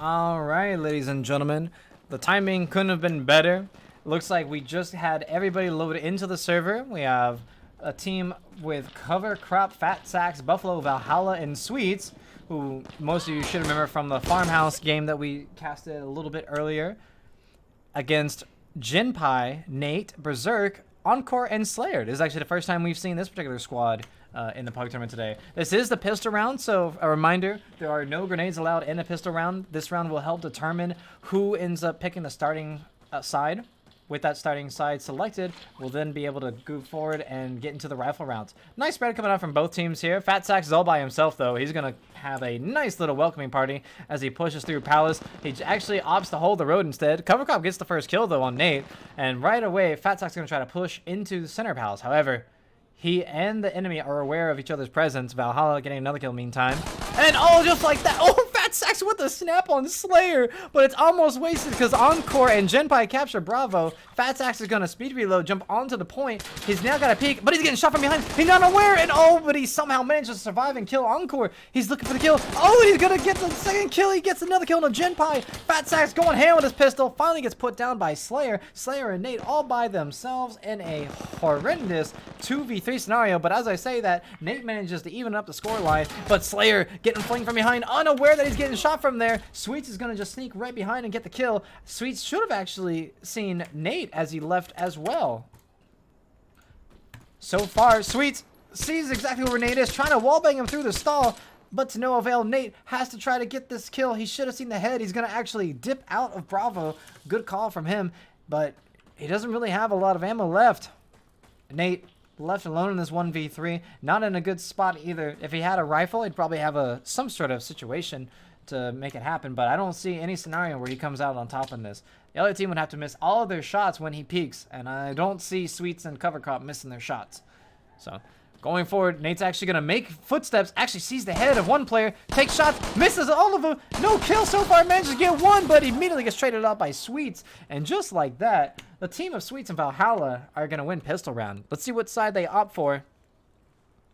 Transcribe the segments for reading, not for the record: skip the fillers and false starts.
All right, ladies and gentlemen, the timing couldn't have been better. Looks like we just had everybody loaded into the server. We have a team with Cover Crop, Fat Sacks, Buffalo, Valhalla, and Sweets, who most of you should remember from the Farmhouse game that we casted a little bit earlier, against Jinpai, Nate, Berserk, Encore, and Slayer. This is actually the first time we've seen this particular squad in the PUG tournament today. This is the pistol round, so a reminder, there are no grenades allowed in the pistol round. This round will help determine who ends up picking the starting side. With that starting side selected, we'll then be able to go forward and get into the rifle rounds. Nice spread coming out from both teams here. Fat Sacks is all by himself, though. He's going to have a nice little welcoming party as he pushes through Palace. He actually opts to hold the road instead. Cover Crop gets the first kill, though, on Nate. And right away, Fat Sacks is going to try to push into the center Palace. However, he and the enemy are aware of each other's presence. Valhalla getting another kill meantime. And just like that. Fat Sacks with the snap on Slayer. But it's almost wasted because Encore and Jinpai capture Bravo. Fat Sacks is going to speed reload, jump onto the point. He's now got a peek, but he's getting shot from behind. He's not aware. And but he somehow managed to survive and kill Encore. He's looking for the kill. And he's going to get the second kill. He gets another kill on Jinpai. Fat Sacks going ham with his pistol. Finally gets put down by Slayer. Slayer and Nate all by themselves in a horrendous 2v3 scenario. But as I say that, Nate manages to even up the score line, but Slayer getting flinged from behind, unaware that he's getting shot from there. Sweets is going to just sneak right behind and get the kill. Sweets should have actually seen Nate as he left as well. So far, Sweets sees exactly where Nate is, trying to wallbang him through the stall, but to no avail. Nate has to try to get this kill. He should have seen the head. He's going to actually dip out of Bravo. Good call from him, but he doesn't really have a lot of ammo left. Nate left alone in this 1v3, not in a good spot either. If he had a rifle, he'd probably have some sort of situation to make it happen, but I don't see any scenario where he comes out on top in this. The other team would have to miss all of their shots when he peeks, and I don't see Sweets and Cover Crop missing their shots. So going forward, Nate's actually going to make footsteps, actually sees the head of one player, takes shots, misses all of them, no kill so far, manages to get one, but immediately gets traded out by Sweets. And just like that, the team of Sweets and Valhalla are going to win pistol round. Let's see what side they opt for.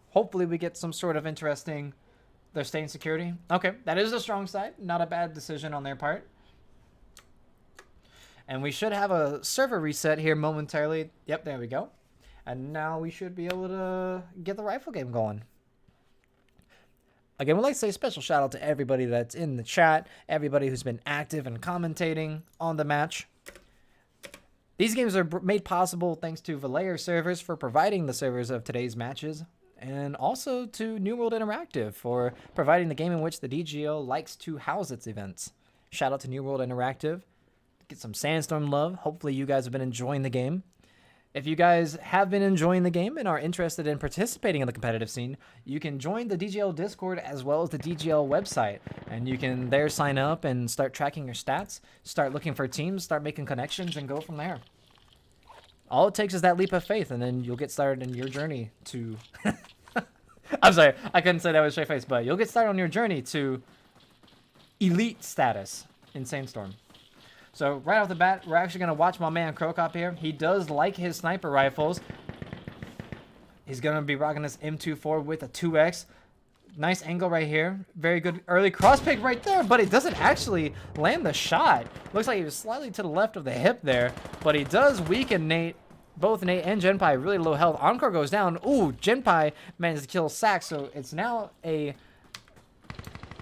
Hopefully we get some sort of interesting... They're staying security. Okay, that is a strong side. Not a bad decision on their part. And we should have a server reset here momentarily. Yep, there we go. And now we should be able to get the rifle game going. Again, we'd like to say a special shout out to everybody that's in the chat, everybody who's been active and commentating on the match. These games are made possible thanks to Valayer servers for providing the servers of today's matches, and also to New World Interactive for providing the game in which the DGL likes to house its events. Shout out to New World Interactive. Get some Sandstorm love. Hopefully you guys have been enjoying the game. If you guys have been enjoying the game and are interested in participating in the competitive scene, you can join the DGL Discord as well as the DGL website. And you can there sign up and start tracking your stats, start looking for teams, start making connections, and go from there. All it takes is that leap of faith, and then you'll get started in your journey to... I'm sorry, I couldn't say that with a straight face, but you'll get started on your journey to elite status in Sandstorm. So right off the bat, we're actually going to watch my man Krokop here. He does like his sniper rifles. He's going to be rocking this M24 with a 2X. Nice angle right here. Very good early cross pick right there, but he doesn't actually land the shot. Looks like he was slightly to the left of the hip there, but he does weaken Nate. Both Nate and Jinpai really low health. Encore goes down. Ooh, Jinpai managed to kill Sack, so it's now a...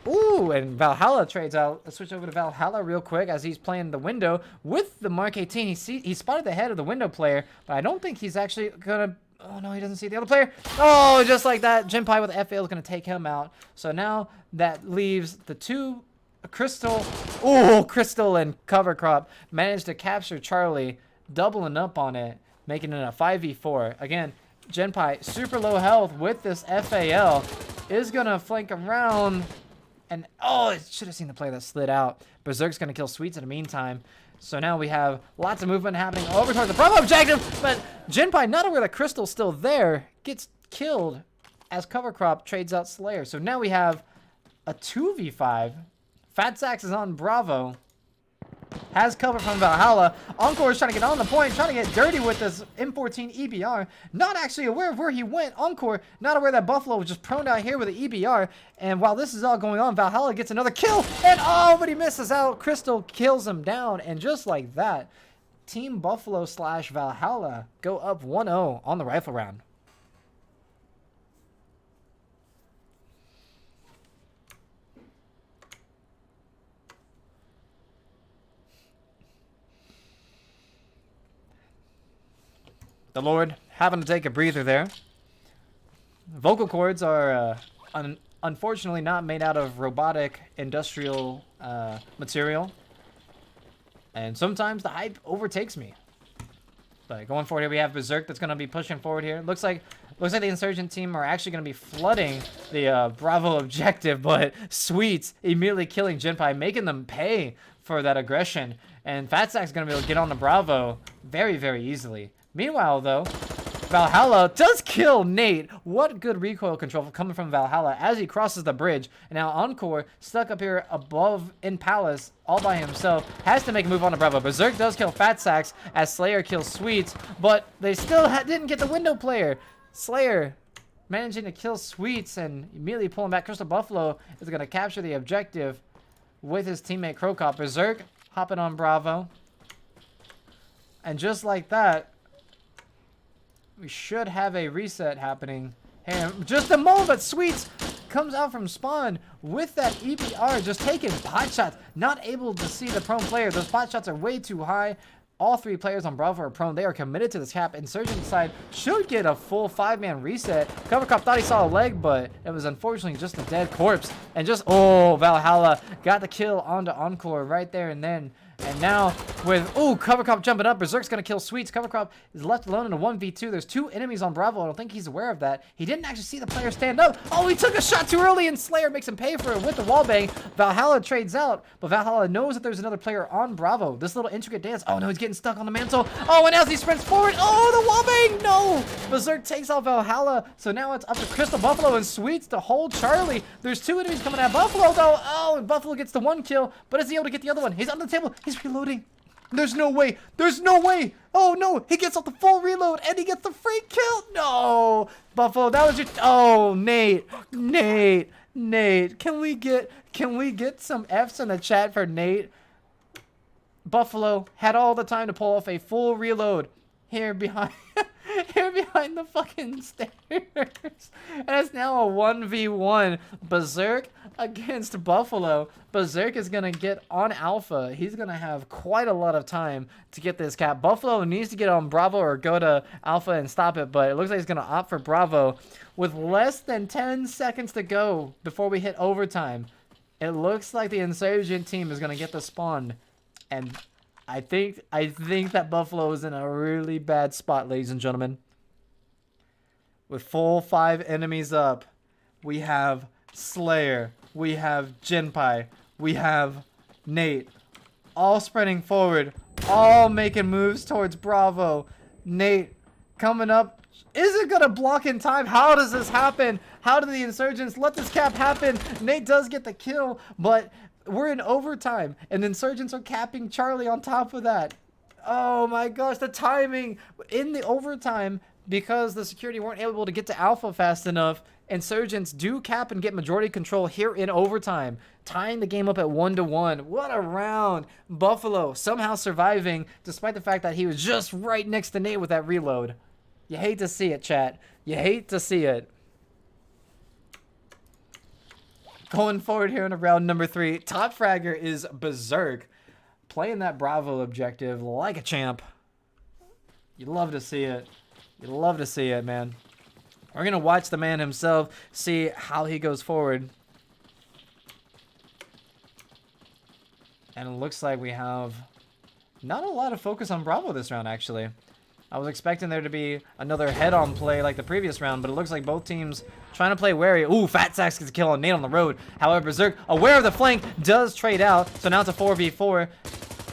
Ooh, and Valhalla trades out. Let's switch over to Valhalla real quick as he's playing the window with the Mark 18. He spotted the head of the window player, but I don't think he's actually going to... Oh, no, he doesn't see the other player. Oh, just like that, Jinpai with FL is going to take him out. So now that leaves the two Crystal. Oh, Crystal and Cover Crop managed to capture Charlie, doubling up on it, making it a 5v4. Again, Jinpai, super low health with this FAL, is going to flank around. And, it should have seen the play that slid out. Berserk's going to kill Sweets in the meantime. So now we have lots of movement happening over towards the Bravo objective, but Jinpai, not aware that Crystal's still there, gets killed as Cover Crop trades out Slayer. So now we have a 2v5. Fat Sacks is on Bravo. Has cover from Valhalla. Encore is trying to get on the point, trying to get dirty with this M14 EBR. Not actually aware of where he went. Encore not aware that Buffalo was just prone out here with the EBR. And while this is all going on, Valhalla gets another kill. And oh, but he misses out. Crystal kills him down. And just like that, Team Buffalo / Valhalla go up 1-0 on the rifle round. The Lord having to take a breather there. Vocal cords are unfortunately not made out of robotic industrial material. And sometimes the hype overtakes me. But going forward here, we have Berserk that's going to be pushing forward here. Looks like the Insurgent team are actually going to be flooding the Bravo objective. But Sweets immediately killing Jinpai, making them pay for that aggression. And Fatsack's going to be able to get on the Bravo very, very easily. Meanwhile, though, Valhalla does kill Nate. What good recoil control coming from Valhalla as he crosses the bridge. And now Encore, stuck up here above in Palace, all by himself, has to make a move on the Bravo. Berserk does kill Fatsax as Slayer kills Sweets, but they still didn't get the window player. Slayer managing to kill Sweets and immediately pulling back. Crystal Buffalo is going to capture the objective with his teammate Crocop. Berserk hopping on Bravo. And just like that, we should have a reset happening. Hey, just a moment, but Sweets comes out from spawn with that EBR, just taking pot shots. Not able to see the prone player. Those pot shots are way too high. All three players on Bravo are prone. They are committed to this cap. Insurgent side should get a full 5-man reset. Cover Cop thought he saw a leg, but it was unfortunately just a dead corpse. And just, oh, Valhalla got the kill onto Encore right there and then. And now with, oh, Cover Cop jumping up. Berserk's going to kill Sweets. Cover Cop is left alone in a 1v2. There's 2 enemies on Bravo. I don't think he's aware of that. He didn't actually see the player stand up. Oh, he took a shot too early and Slayer makes him pay for it with the wallbang. Valhalla trades out, but Valhalla knows that there's another player on Bravo. This little intricate dance. Oh, no, he's getting stuck on the mantle. Oh, and as he sprints forward, oh, the wallbang. No. Berserk takes out Valhalla. So now it's up to Crystal Buffalo and Sweets to hold Charlie. There's 2 enemies coming at Buffalo, though. Oh, and Buffalo gets the 1 kill, but is he able to get the other one? He's on the table. He's reloading. There's no way. There's no way. Oh, no. He gets off the full reload, and he gets the free kill. No. Buffalo, that was your... Oh, Nate. Nate. Can we get some Fs in the chat for Nate? Buffalo had all the time to pull off a full reload here behind... here behind the fucking stairs. And it's now a 1v1. Berserk against Buffalo. Berserk is going to get on Alpha. He's going to have quite a lot of time to get this cap. Buffalo needs to get on Bravo or go to Alpha and stop it, but it looks like he's going to opt for Bravo. With less than 10 seconds to go before we hit overtime, it looks like the Insurgent team is going to get the spawn. And I think that Buffalo is in a really bad spot, ladies and gentlemen. With full 5 enemies up, we have Slayer, we have Jinpai, we have Nate, all spreading forward, all making moves towards Bravo. Nate coming up. Is it going to block in time? How does this happen? How do the Insurgents let this cap happen? Nate does get the kill, but we're in overtime, and the Insurgents are capping Charlie on top of that. Oh my gosh, the timing in the overtime, because the security weren't able to get to Alpha fast enough, Insurgents do cap and get majority control here in overtime, tying the game up at 1-1. What a round. Buffalo somehow surviving, despite the fact that he was just right next to Nate with that reload. You hate to see it, chat. You hate to see it. Going forward here in round number 3, top fragger is Berserk, playing that Bravo objective like a champ. You love to see it. You love to see it, man. We're going to watch the man himself, see how he goes forward. And it looks like we have not a lot of focus on Bravo this round, actually. I was expecting there to be another head-on play like the previous round, but it looks like both teams trying to play wary. Ooh, Fat Sacks gets a kill on Nate on the road. However, Berserk, aware of the flank, does trade out. So now it's a 4v4.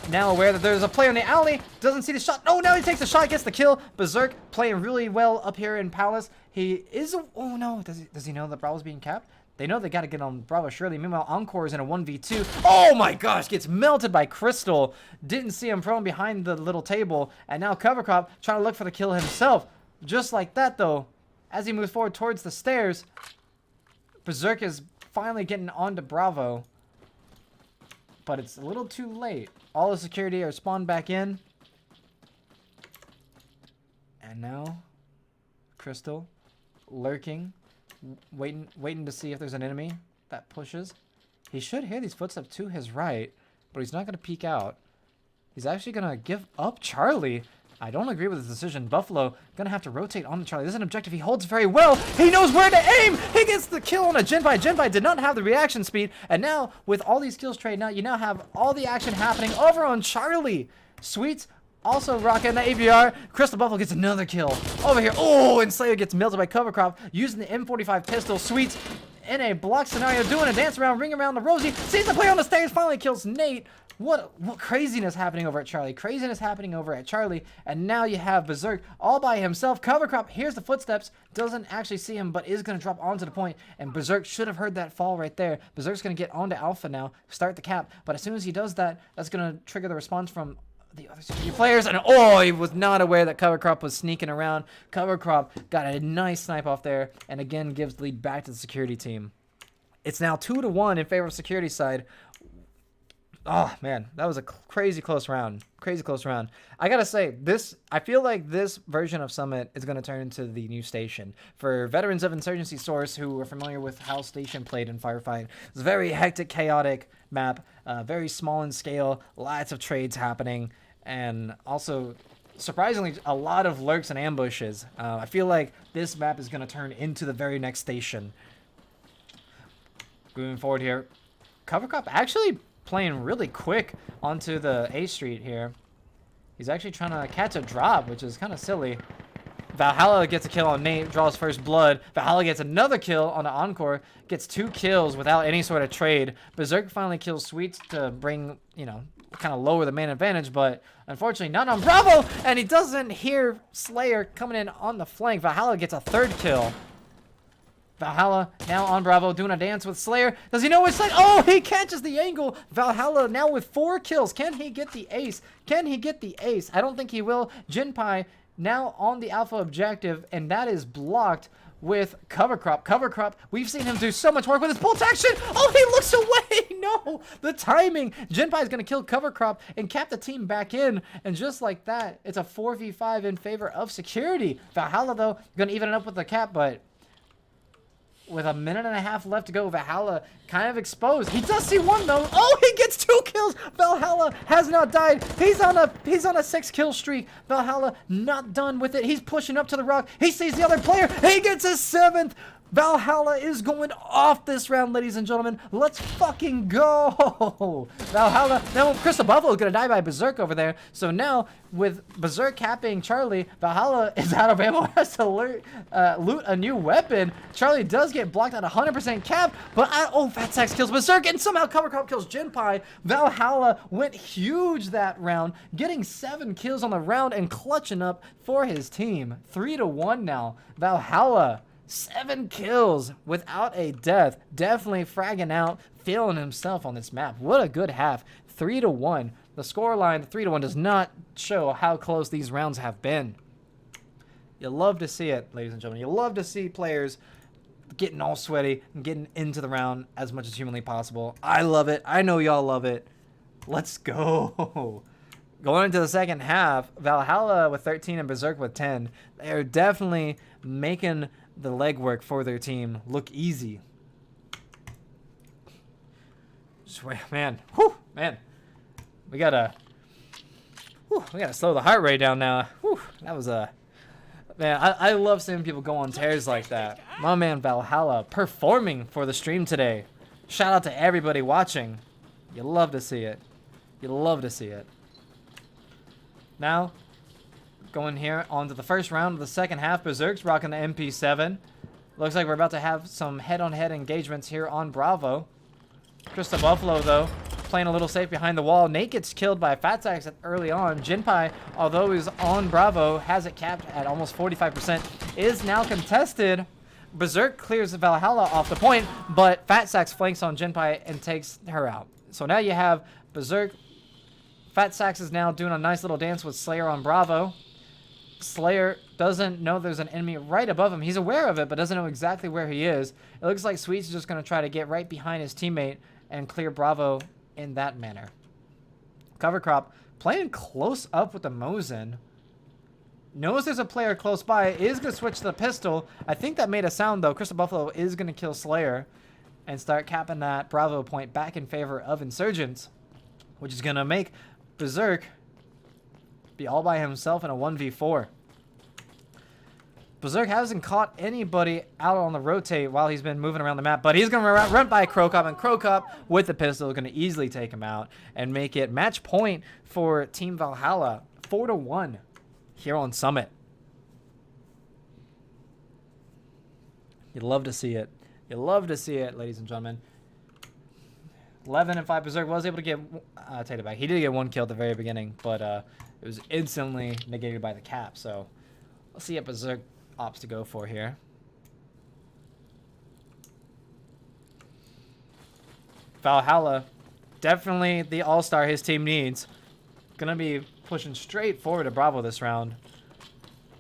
Now aware that there's a player in the alley. Doesn't see the shot. Oh, now he takes the shot, gets the kill. Berserk playing really well up here in Palace. He is... Oh, no. Does he know that Bravo's being capped? They know they got to get on Bravo Shirley. Meanwhile, Encore is in a 1v2. Oh my gosh, gets melted by Crystal. Didn't see him prone behind the little table. And now Cover Crop trying to look for the kill himself. Just like that, though, as he moves forward towards the stairs, Berserk is finally getting onto Bravo. But it's a little too late. All the security are spawned back in. And now, Crystal lurking. Waiting to see if there's an enemy that pushes. He should hear these footsteps to his right, but he's not going to peek out. He's actually going to give up Charlie. I don't agree with his decision. Buffalo going to have to rotate on the Charlie. This is an objective he holds very well. He knows where to aim. He gets the kill on a Jinpai. Jinpai did not have the reaction speed. And now, with all these kills traded out, you now have all the action happening over on Charlie. Sweets also rocking the ABR. Crystal Buffalo gets another kill over here. Oh, and Slayer gets melted by Cover Crop using the M45 pistol. Sweets in a block scenario, doing a dance around, ring around the Rosie. Sees the player on the stairs, finally kills Nate. What craziness happening over at Charlie. Craziness happening over at Charlie. And now you have Berserk all by himself. Cover Crop hears the footsteps, doesn't actually see him, but is going to drop onto the point. And Berserk should have heard that fall right there. Berserk's going to get onto Alpha now, start the cap. But as soon as he does that, that's going to trigger the response from the other security players, and oh, he was not aware that Cover Crop was sneaking around. Cover Crop got a nice snipe off there, and again gives the lead back to the security team. It's now 2-1 in favor of security side. Oh man, that was a crazy close round. Crazy close round. I gotta say, I feel like this version of Summit is gonna turn into the new station. For veterans of Insurgency Source who are familiar with how Station played in Firefight, it's a very hectic, chaotic map, very small in scale, lots of trades happening. And also, surprisingly, a lot of lurks and ambushes. I feel like this map is going to turn into the very next station. Moving forward here. Cover Crop actually playing really quick onto the A Street here. He's actually trying to catch a drop, which is kind of silly. Valhalla gets a kill on Nate, draws first blood. Valhalla gets another kill on the Encore, gets 2 kills without any sort of trade. Berserk finally kills Sweets to bring, kind of lower the man advantage, but unfortunately not on Bravo, and he doesn't hear Slayer coming in on the flank. Valhalla gets a 3rd kill. Valhalla now on Bravo, doing a dance with Slayer. Does he know which side? Oh, he catches the angle. Valhalla now with 4 kills. Can he get the ace? Can he get the ace? I don't think he will. Jinpai now on the Alpha objective, and that is blocked with Cover Crop. Cover Crop, we've seen him do so much work with his bolt action. Oh, he looks away. No, the timing. Jinpai is going to kill Cover Crop and cap the team back in. And just like that, it's a 4v5 in favor of security. Valhalla, though, going to even it up with the cap, but with a minute and a half left to go, Valhalla kind of exposed. He does see one, though. Oh, he gets 2 kills. Valhalla has not died. He's on a 6-kill streak. Valhalla not done with it. He's pushing up to the rock. He sees the other player. He gets his 7th. Valhalla is going off this round, ladies and gentlemen. Let's fucking go. Valhalla. Now, Crystal Buffalo is going to die by Berserk over there. So now, with Berserk capping Charlie, Valhalla is out of ammo, has to loot a new weapon. Charlie does get blocked at 100% cap, but Fat Sax kills Berserk, and somehow Cover Crop kills Jinpai. Valhalla went huge that round, getting 7 kills on the round and clutching up for his team. 3-1 now. Valhalla, 7 kills without a death. Definitely fragging out, feeling himself on this map. What a good half. 3-1. The scoreline, 3-1, does not show how close these rounds have been. You love to see it, ladies and gentlemen. You love to see players getting all sweaty and getting into the round as much as humanly possible. I love it. I know y'all love it. Let's go. Going into the second half, Valhalla with 13 and Berserk with 10. They're definitely making the legwork for their team look easy. Man, whew, man. We gotta slow the heart rate down now. Whew, that was a... Man, I love seeing people go on tears like that. My man Valhalla performing for the stream today. Shout out to everybody watching. You love to see it. You love to see it. Now, going here onto the first round of the second half. Berserk's rocking the MP7. Looks like we're about to have some head-on-head engagements here on Bravo. Crystal Buffalo, though, playing a little safe behind the wall. Nate gets killed by Fat Sax early on. Jinpai, although he's on Bravo, has it capped at almost 45%. Is now contested Berserk clears Valhalla off the point, but Fat Sacks flanks on Jinpai and takes her out. So now you have Berserk. Fat Sacks is now doing a nice little dance with Slayer on Bravo. Slayer doesn't know there's an enemy right above him. He's aware of it, but doesn't know exactly where he is. It looks like Sweets is just going to try to get right behind his teammate and clear Bravo in that manner. Cover Crop playing close up with the Mosin. Knows there's a player close by. Is going to switch to the pistol. I think that made a sound, though. Crystal Buffalo is going to kill Slayer and start capping that Bravo point back in favor of Insurgents, which is going to make Berserk be all by himself in a 1v4. Berserk hasn't caught anybody out on the rotate while he's been moving around the map, but he's going to run by Crocop, and Crocop with the pistol is going to easily take him out and make it match point for Team Valhalla, 4-1 here on Summit. You'd love to see it. You love to see it, ladies and gentlemen. 11-5 Berserk was able to get, I'll take it back. He did get one kill at the very beginning, but it was instantly negated by the cap. So let's see what Berserk opts to go for here. Valhalla, definitely the all-star his team needs. Gonna be pushing straight forward to Bravo this round.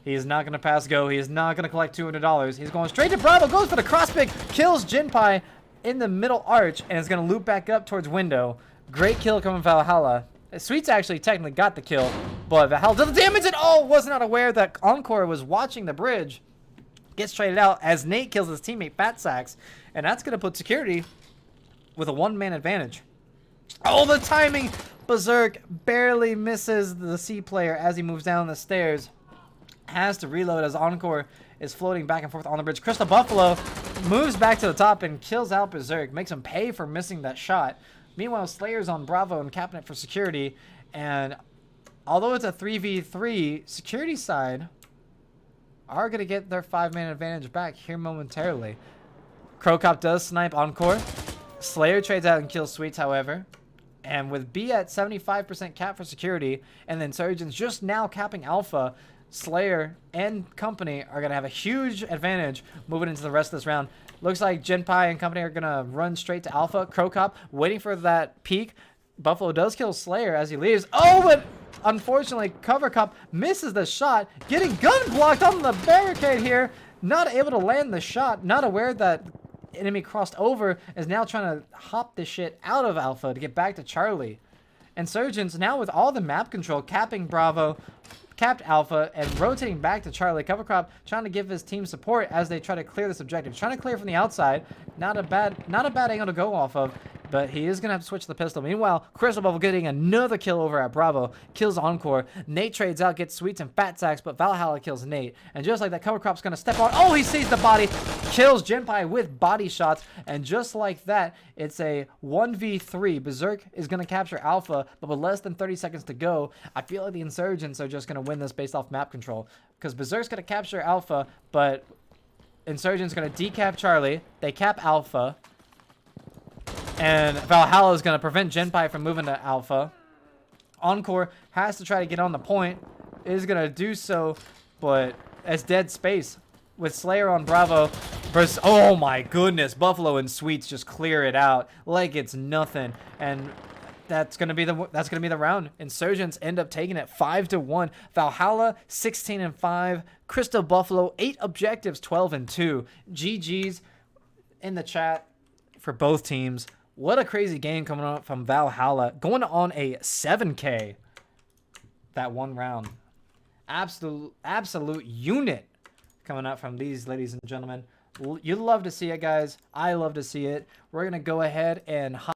He is not gonna pass go. He is not gonna collect $200. He's going straight to Bravo. Goes for the cross-pick. Kills Jinpai in the middle arch, and is gonna loop back up towards window. Great kill coming from Valhalla. Sweets actually technically got the kill, but Valhalla does the damage, and was not aware that Encore was watching the bridge. Gets traded out as Nate kills his teammate Fat Sacks, and that's gonna put Security with a one-man advantage. Oh, the timing! Berserk barely misses the C player as he moves down the stairs. Has to reload as Encore is floating back and forth on the bridge. Crystal Buffalo moves back to the top and kills out Berserk. Makes him pay for missing that shot. Meanwhile, Slayer's on Bravo and capping it for Security. And although it's a 3v3, Security side are going to get their 5-man advantage back here momentarily. Crocop does snipe Encore. Slayer trades out and kills Sweets, however. And with B at 75% cap for Security, and then Insurgents just now capping Alpha, Slayer and company are going to have a huge advantage moving into the rest of this round. Looks like Jinpai and company are going to run straight to Alpha. Crocop waiting for that peek. Buffalo does kill Slayer as he leaves. Oh, but unfortunately, Cover Cop misses the shot. Getting gun blocked on the barricade here. Not able to land the shot. Not aware that enemy crossed over. Is now trying to hop this shit out of Alpha to get back to Charlie. Insurgents now with all the map control, capping Bravo, capped Alpha, and rotating back to Charlie. Cover Crop trying to give his team support as they try to clear this objective. Trying to clear from the outside. Not a bad angle to go off of, but he is going to have to switch to the pistol. Meanwhile, Crystal Bubble getting another kill over at Bravo. Kills Encore. Nate trades out, gets Sweets and Fat Sacks, but Valhalla kills Nate. And just like that, Cover Crop's going to step on. Oh, he sees the body. Kills Jinpai with body shots. And just like that, it's a 1v3. Berserk is going to capture Alpha, but with less than 30 seconds to go, I feel like the Insurgents are just going to win this based off map control. Because Berserk's going to capture Alpha, but Insurgents going to decap Charlie. They cap Alpha. And Valhalla is going to prevent Jinpai from moving to Alpha. Encore has to try to get on the point. Is going to do so, but it's dead space. With Slayer on Bravo versus, oh my goodness, Buffalo and Sweets just clear it out like it's nothing. And that's gonna be the round. Insurgents end up taking it 5-1. Valhalla 16-5. Crystal Buffalo 8 objectives, 12-2. GG's in the chat for both teams. What a crazy game coming up from Valhalla, going on a 7K that one round. Absolute unit coming out from these ladies and gentlemen. You love to see it, guys. I love to see it. We're gonna go ahead and